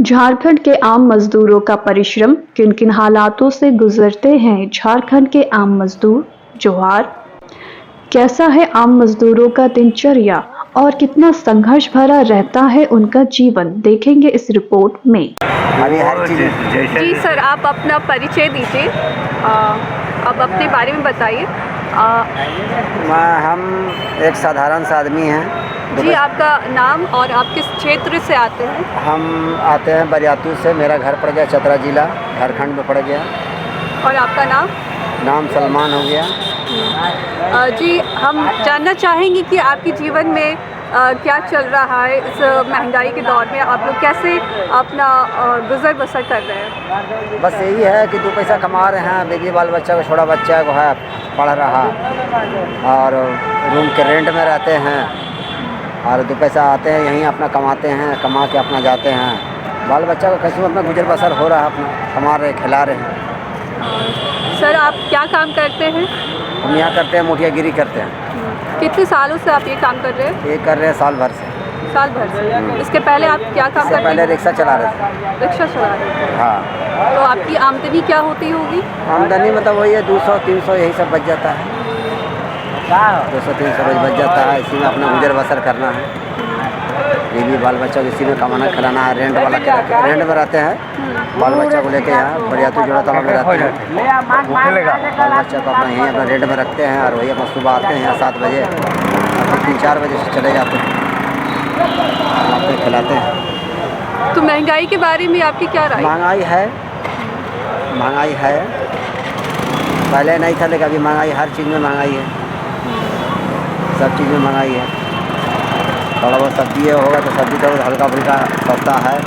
झारखंड के आम मजदूरों का परिश्रम। किन किन हालातों से गुजरते हैं झारखंड के आम मजदूर। जोहार। कैसा है आम मजदूरों का दिनचर्या और कितना संघर्ष भरा रहता है उनका जीवन, देखेंगे इस रिपोर्ट में। जी सर, आप अपना परिचय दीजिए, अब अपने बारे में बताइए। हम एक साधारण सा आदमी हैं। जी, आपका नाम और आप किस क्षेत्र से आते हैं? हम आते हैं बरियातू से। मेरा घर पड़ गया चतरा जिला, झारखंड में पड़ गया। और आपका नाम? नाम सलमान हो गया। जी, हम जानना चाहेंगे कि आपके जीवन में क्या चल रहा है इस महंगाई के दौर में। आप लोग कैसे अपना गुजर बसर कर रहे हैं? बस यही है कि 2 पैसा कमा रहे हैं। बेबी बाल बच्चा को, छोटा बच्चा को है, पढ़ रहा, और रूम के रेंट में रहते हैं, और 2 पैसा आते हैं यहीं अपना कमाते हैं, कमा के अपना जाते हैं। बाल बच्चा को कैसे अपना गुजर बसर हो रहा है, अपना कमा रहे, खिला रहे हैं। सर, आप क्या काम करते हैं? हम यहाँ करते हैं, मोटियागिरी करते हैं। कितने सालों से आप ये काम कर रहे हैं? ये कर रहे हैं साल भर से। साल भर से। इसके पहले आप क्या काम करते हैं? पहले रिक्शा चला रहे थे। रिक्शा चला रहे थे। हाँ। तो आपकी आमदनी क्या होती होगी? आमदनी मतलब वही है 200-300 यही सब बच जाता है। 200-300 रोज बच जाता है। इसी में अपना गुजर बसर करना है। बीवी बाल बच्चा को इसी में कमाना खिलाना है। रेंट में रहते हैं। बाल बच्चा को लेके यहाँ बरियातू जोड़ा तालाब में रहते हैं। बाल बच्चा को अपना यहीं अपना रेंट में रखते हैं, और वही अपना सुबह आते हैं यहाँ 7 बजे, 3-4 बजे से चले जाते हैं, अपने खिलाते हैं। तो महंगाई के बारे में आपकी क्या राय? महंगाई है। पहले नहीं था, लेकिन अभी महंगाई, हर चीज़ में महंगाई है। सब चीज़ में महंगाई है। थोड़ा बहुत सब्जी होगा तो सब्जी तो हल्का फुल्का सस्ता है।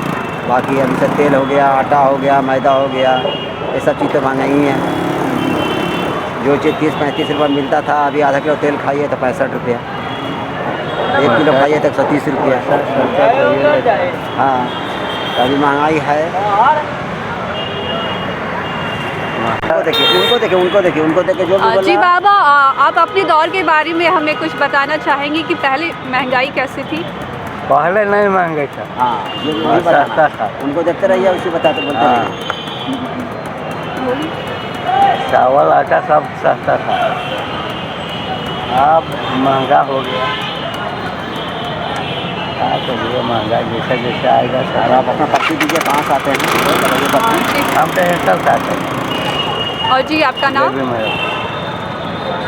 बाकी अभी से तेल हो गया, आटा हो गया, मैदा हो गया, ये सब चीज़ तो महंगाई ही है। जो चीज़ 30-35 रुपये मिलता था, अभी आधा किलो तेल खाइए तो 65 रुपया, 1 किलो खाइए तो 130 रुपया। हाँ, तो अभी महंगाई है। उनको देखिए जो भी जी बाबा, आप अपने दौर के बारे में हमें कुछ बताना चाहेंगे कि पहले महंगाई कैसी थी? पहले नहीं महंगे था। हाँ, जो भी सस्ता था। उनको देखते रहिए, उसी बताते बोलते रहिए। चावल आटा सब सस्ता था, अब महंगा हो गया। क्या करिए, महंगा जैसे जैसे आएगा सर। आप अपना पत्ती दीजिए, कहाँ से आते हैं? हम तो इंटर से आते हैं। और जी, आपका नाम?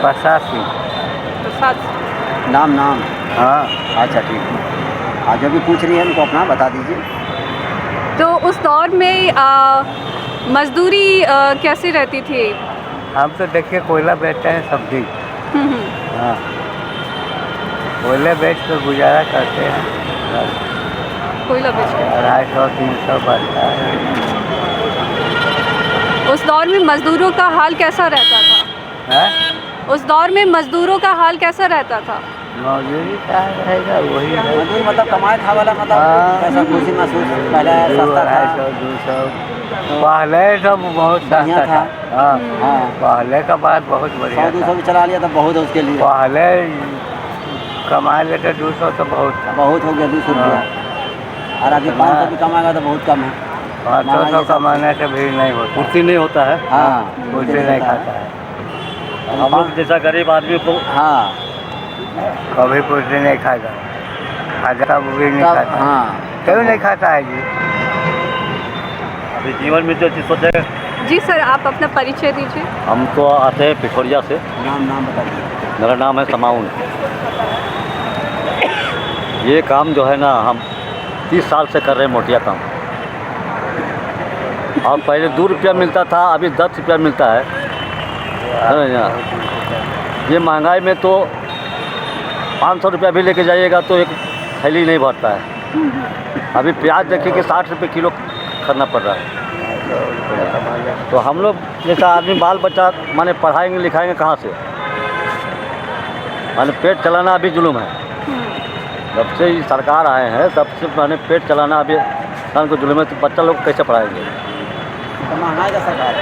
प्रसाद सिंह। प्रसाद नाम? हाँ। अच्छा, ठीक है। आज जो भी पूछ रही है उनको अपना बता दीजिए। तो उस दौर में मजदूरी कैसे रहती थी? हम तो देखिए कोयला बेचते हैं, सब्जी। हाँ, कोयले बेच कर गुजारा करते हैं। कोयला बेच के 250-300 बनता है। उस दौर में मजदूरों का हाल कैसा रहता था? उस दौर में मजदूरों का हाल कैसा रहता था? मजदूरी क्या रहेगा, वही है। मजदूर मतलब कमाए खा वाला, मतलब पैसा खुशी महसूस पहले सस्ता था। 200 पहले सब बहुत सस्ता था। हाँ, पहले का बात बहुत बढ़िया। 100-200 भी चला लिया तो बहुत है उसके लिए। पहले कमा लेते 200 तो बहुत था। बहुत हो गया 200 रुपया। और अभी 500 भी कमाएगा तो बहुत कम है। 500 कमाने से भी नहीं होता, पूर्ति नहीं होता है। हाँ, पूर्ति नहीं खाता है। हम लोग जैसा गरीब आदमी को हाँ, कभी पूर्ति नहीं खाएगा, खाजा भी नहीं खाता। हाँ, क्यों नहीं खाता है जी? अभी जीवन में जो चीज़ सोचे। जी सर, आप अपना परिचय दीजिए। हम तो आते हैं पिठोरिया से। नाम बता दीजिए। मेरा नाम है समाउन। ये काम जो है ना, हम 30 साल से कर रहे हैं मोटिया काम। और पहले 2 रुपया मिलता था, अभी 10 रुपया मिलता है ना। ये महंगाई में तो 500 रुपया भी लेके जाइएगा तो एक थैली नहीं भरता है। अभी प्याज देखिए कि 60 रुपये किलो खरीदना पड़ रहा है। तो हम लोग जैसा आदमी बाल बच्चा माने पढ़ाएंगे लिखाएंगे कहाँ से? माने पेट चलाना अभी जुल्म है। जब से ये सरकार आए हैं तब से माने पेट चलाना अभी इंसान को जुल्म है। तो बच्चा लोग कैसे पढ़ाएंगे? तो महंगाई का सरकार है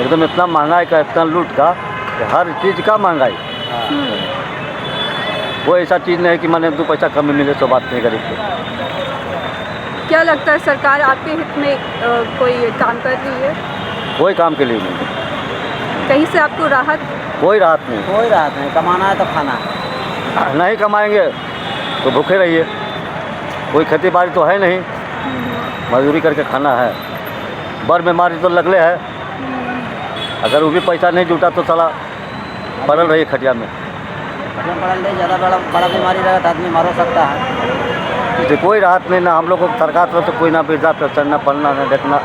एकदम, इतना महंगाई का, इतना लूट का, हर चीज़ का महंगाई। वो ऐसा चीज़ नहीं है कि माने 2 पैसा कम मिले तो बात नहीं गरीब को। क्या लगता है सरकार आपके हित में कोई काम कर रही है? कोई काम के लिए नहीं, कहीं से आपको राहत? कोई राहत नहीं। कोई राहत नहीं, कमाना है तो खाना है। नहीं कमाएंगे तो भूखे रहिए। कोई खेती बाड़ी तो है नहीं, मजदूरी करके खाना है। बर बीमारी तो लगले है, अगर वो भी पैसा नहीं जुटा तो साला पड़ल रही खटिया में। पड़ल नहीं, ज़्यादा बड़ा बीमारी रहेगा तो आदमी मर सकता है। इससे कोई राहत नहीं, ना हम लोग को सरकार तरफ से कोई ना वृद्धा पेंशन, ना पढ़ना, ना देखना।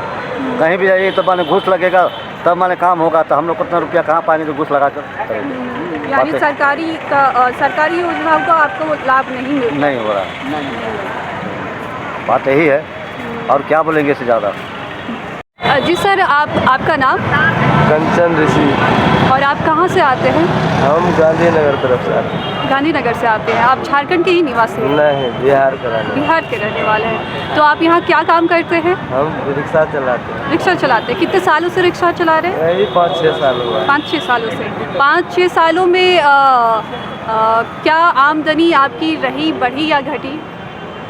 कहीं भी जाइए तो माने घूस लगेगा तब माने काम होगा, तो हम लोग को इतना रुपया कहाँ पाएंगे जो घूस लगा कर करेंगे। यानी सरकारी योजनाओं का आपको लाभ नहीं मिल? नहीं हो रहा, बात यही है। और क्या बोलेंगे इससे ज़्यादा। जी सर, आपका नाम? कंचन ऋषि। और आप कहाँ से आते हैं? हम गांधीनगर तरफ से आते हैं। गांधीनगर से आते हैं। आप झारखंड के ही निवासी हैं? नहीं, बिहार का रहने। बिहार के रहने वाले हैं। तो आप यहाँ क्या काम करते हैं? हम रिक्शा चलाते हैं। रिक्शा चलाते हैं। कितने सालों से रिक्शा चला रहे हैं? यही 5-6 साल हुआ। 5-6 सालों से। 5-6 सालों में क्या आमदनी आपकी रही, बढ़ी या घटी?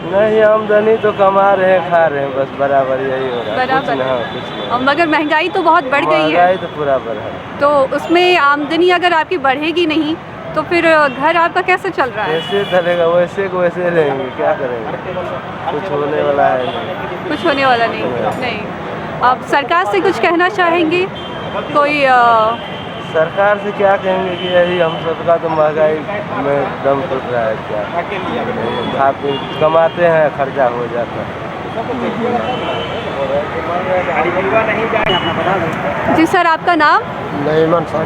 नहीं, आमदनी तो कमा रहे हैं, खा रहे हैं, बस बराबर यही हो रहा है। बराबर। कुछ नहीं। मगर महंगाई तो बहुत बढ़ गई है। महंगाई तो पूरा बढ़ है। तो उसमें आमदनी अगर आपकी बढ़ेगी नहीं तो फिर घर आपका कैसे चल रहा है? ऐसे चलेगा, वैसे को वैसे रहेंगे, क्या करेंगे? कुछ होने वाला है नहीं। कुछ होने वाला नहीं। आप सरकार से कुछ कहना चाहेंगे? कोई सरकार से क्या कहेंगे कि यही हम सबका तो महंगाई में दम टूट रहा है। क्या खा पी कमाते हैं, खर्चा हो जाता है। जी सर, आपका नाम? नईमन सर।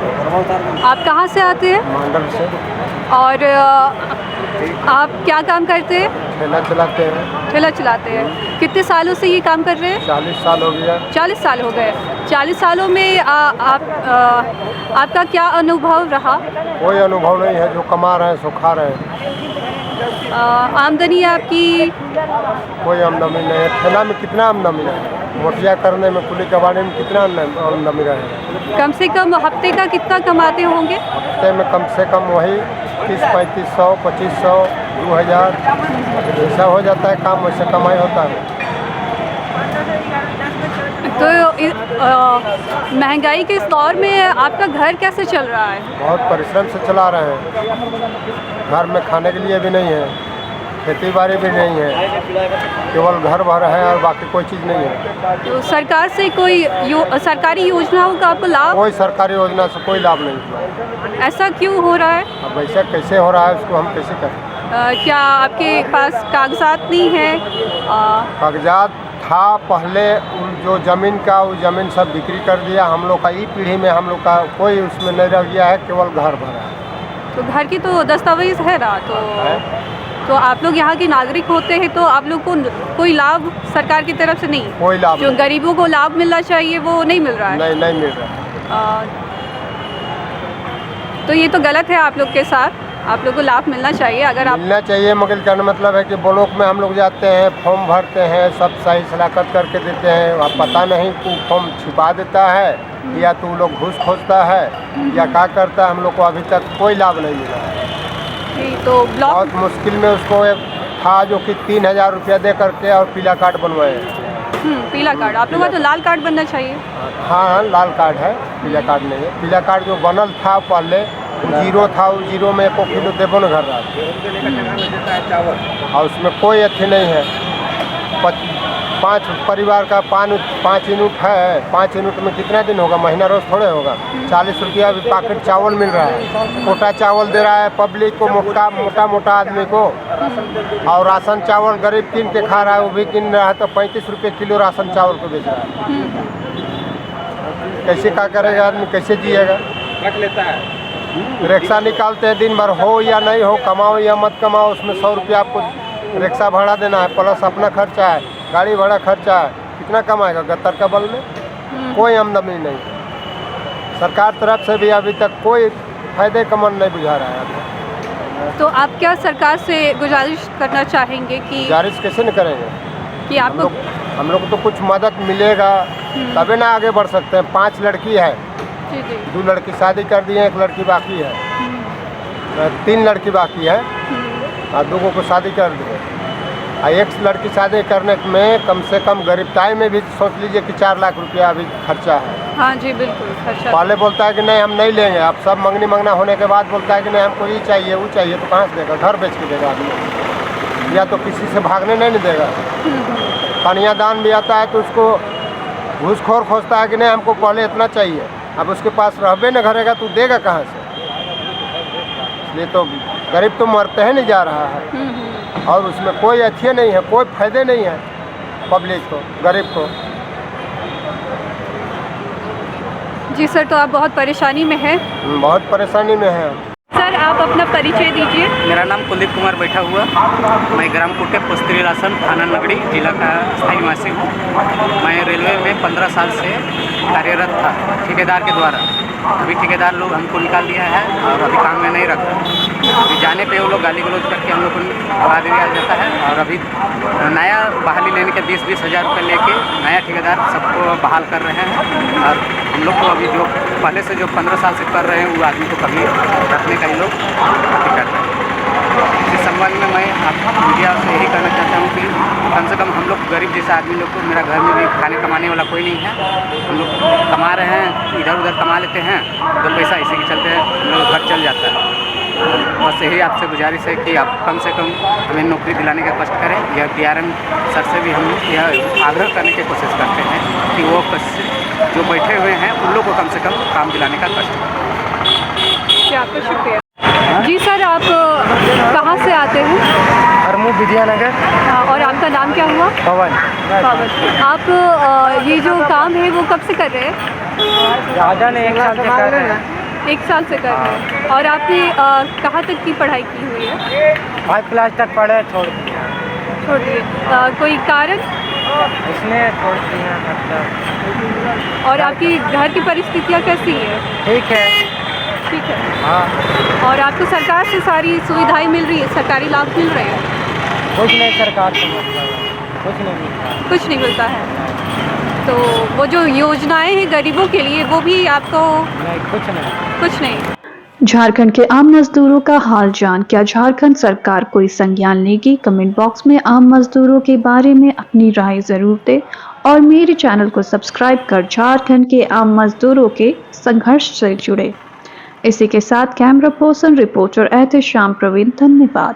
आप कहाँ से आते हैं? मंडल से। और आप क्या काम करते हैं? ठेला चलाते हैं। ठेला चलाते हैं। कितने सालों से ये काम कर रहे हैं? 40 साल हो गया। 40 साल हो गए। 40 सालों में आपका क्या अनुभव रहा? कोई अनुभव नहीं है, जो कमा रहे हैं सो खा रहे हैं। आमदनी आपकी? कोई आमदनी नहीं है। ठेला में कितना आमदनी है? मोटिया करने में, कुली कबाड़े में कितना आमदनी रहे? कम से कम हफ्ते का कितना कमाते होंगे? हफ्ते में कम से कम वही 30-3500, 2500, 2000 ऐसा हो जाता है काम, वैसे कमाई होता है। तो महंगाई के इस दौर में आपका घर कैसे चल रहा है? बहुत परिश्रम से चला रहे हैं। घर में खाने के लिए भी नहीं है, खेती बाड़ी भी नहीं है, केवल घर भर है और बाकी कोई चीज़ नहीं है। तो सरकार से कोई सरकारी योजनाओं का आपको लाभ? कोई सरकारी योजना से कोई लाभ नहीं हुआ। ऐसा क्यों हो रहा है? अब ऐसा कैसे हो रहा है, उसको हम कैसे करें? क्या आपके पास कागजात नहीं है? कागजात था पहले, जो ज़मीन का वो ज़मीन सब बिक्री कर दिया। हम लोग का ई पीढ़ी में हम लोग का कोई उसमें नहीं रह गया है, केवल घर भरा है। तो घर की तो दस्तावेज है ना, तो आप लोग यहाँ के नागरिक होते हैं, तो आप लोग को कोई लाभ सरकार की तरफ से नहीं? कोई लाभ जो गरीबों को लाभ मिलना चाहिए वो नहीं मिल रहा है? नहीं मिल रहा। तो ये तो गलत है आप लोग के साथ। आप लोग को लाभ मिलना चाहिए। अगर आप मिलना चाहिए, मगर कहने मतलब है कि ब्लॉक में हम लोग जाते हैं, फॉर्म भरते हैं, सब सही सलाकत करके देते हैं। अब पता नहीं कि फॉर्म छिपा देता है या तो लोग घूस खोजता है या क्या करता है, हम लोग को अभी तक कोई लाभ नहीं मिला है। तो ब्लॉक बहुत मुश्किल में उसको एक था जो कि 3000 रुपया दे करके और पीला कार्ड बनवाए। पीला कार्ड? आप लोग का तो लाल कार्ड बनना चाहिए। हाँ, लाल कार्ड है, पीला कार्ड नहीं है। पीला कार्ड जो बनल था पहले, जीरो था, वो जीरो में 1 किलो देबो न घर रहा, और उसमें कोई अथी नहीं है। 5 परिवार का 5 यूनिट है। 5 यूनिट में कितना दिन होगा? महीना रोज थोड़े होगा। 40 रुपया भी पैकेट चावल मिल रहा है। कोटा चावल दे रहा है पब्लिक को, मोटा आदमी को। और राशन चावल गरीब किन के खा रहा है, वो भी किन रहा है तो 35 रुपये किलो राशन चावल को बेच रहा है। कैसे क्या करेगा आदमी, कैसे जिएगा? रिक्शा निकालते हैं दिन भर, हो या नहीं हो, कमाओ या मत कमाओ, उसमें 100 रुपया आपको रिक्शा भाड़ा देना है, प्लस अपना खर्चा है, गाड़ी भाड़ा खर्चा है। कितना कमाएगा गत्तर का बल में? कोई आमदनी नहीं। सरकार तरफ से भी अभी तक कोई फायदे का मन नहीं बुझा रहा है। तो आप क्या सरकार से गुजारिश करना चाहेंगे कि गुजारिश कैसे न करेंगे कि आपको हम लोग को तो कुछ मदद मिलेगा तभी ना आगे बढ़ सकते हैं। 5 लड़की है, जी 2 लड़की शादी कर दी है, 1 लड़की बाकी है, 3 लड़की बाकी है और 2 को शादी कर दी। और एक लड़की शादी करने में कम से कम गरीबताई में भी सोच लीजिए कि 4 लाख रुपया अभी खर्चा है। हाँ जी बिल्कुल खर्चा। पहले बोलता है कि नहीं हम नहीं लेंगे, अब सब मंगनी मंगना होने के बाद बोलता है कि नहीं हमको ये चाहिए वो चाहिए, तो कहाँ से देगा? घर बेच के देगा आदमी, या तो किसी से भागने नहीं देगा। कन्यादान भी आता है तो उसको घूसखोर खोजता है कि नहीं हमको पहले इतना चाहिए, अब उसके पास रहबे न करेगा तो देगा कहाँ से? इसलिए तो गरीब तो मरते ही नहीं जा रहा है, और उसमें कोई अच्छे नहीं है, कोई फायदे नहीं है पब्लिक को, गरीब को। जी सर, तो आप बहुत परेशानी में हैं। बहुत परेशानी में है। सर आप अपना परिचय दीजिए। मेरा नाम कुलदीप कुमार बैठा हुआ, मैं ग्राम कुटे पुस्तरी रासन थाना नगड़ी जिला का स्थायी निवासी हूँ। मैं रेलवे में 15 साल से कार्यरत था ठेकेदार के द्वारा। अभी ठेकेदार लोग हमको निकाल दिया है और अभी काम में नहीं रखा। अभी जाने पे वो लोग गाली गलौज करके हम लोग को भगा दिया जाता है, और अभी नया बहाली लेने के 20-20 हज़ार रुपये लेके नया ठेकेदार सबको बहाल कर रहे हैं। और हम लोग को अभी जो पहले से जो 15 साल से कर रहे हैं वो आदमी को कभी रखने का ये लोग कर रहे हैं। इस संबंध में मैं आप मीडिया से यही कहना चाहता हूँ कि कम से कम हम लोग गरीब जैसे आदमी लोग को, मेरा घर में भी खाने कमाने वाला कोई नहीं है, हम लोग कमा रहे हैं, इधर उधर कमा लेते हैं, तो पैसा इसी के चलते हम लोग घर चल जाता है। बस यही आपसे गुजारिश है कि आप कम से कम हमें नौकरी दिलाने का कष्ट करें। यह DRM सर से भी हम यह आग्रह करने की कोशिश करते हैं कि वो जो बैठे हुए हैं उन लोग को कम से कम काम दिलाने का कष्ट करें। जी आपका शुक्रिया। जी सर, आप कहाँ से आते हैं? हरमू विद्यानगर। और आपका नाम क्या हुआ? पवन। आप ये जो काम है वो कब से कर रहे हैं? ज़्यादा नहीं, 1 साल से कर रहे हैं। 1 साल से कर रहे हैं। और आपने कहाँ तक की पढ़ाई की हुई है? 5 क्लास तक पढ़े, छोड़ दिए। कोई कारण? इसने छोड़ दिया मतलब। और आपकी घर की परिस्थितियाँ कैसी है? ठीक है। ठीक है। हाँ। और आपको सरकार से सारी सुविधाएं मिल रही है, सरकारी लाभ मिल रहे हैं? कुछ नहीं, सरकार से मतलब कुछ नहीं मिलता। कुछ नहीं मिलता है। तो वो जो योजनाएं हैं गरीबों के लिए वो भी आपको? नहीं, कुछ नहीं। झारखंड के आम मजदूरों का हाल जान क्या झारखंड सरकार कोई संज्ञान लेगी? कमेंट बॉक्स में आम मजदूरों के बारे में अपनी राय जरूर दें और मेरे चैनल को सब्सक्राइब कर झारखंड के आम मजदूरों के संघर्ष से जुड़े। इसी के साथ camera person reporter Ehtesham Praveen, धन्यवाद।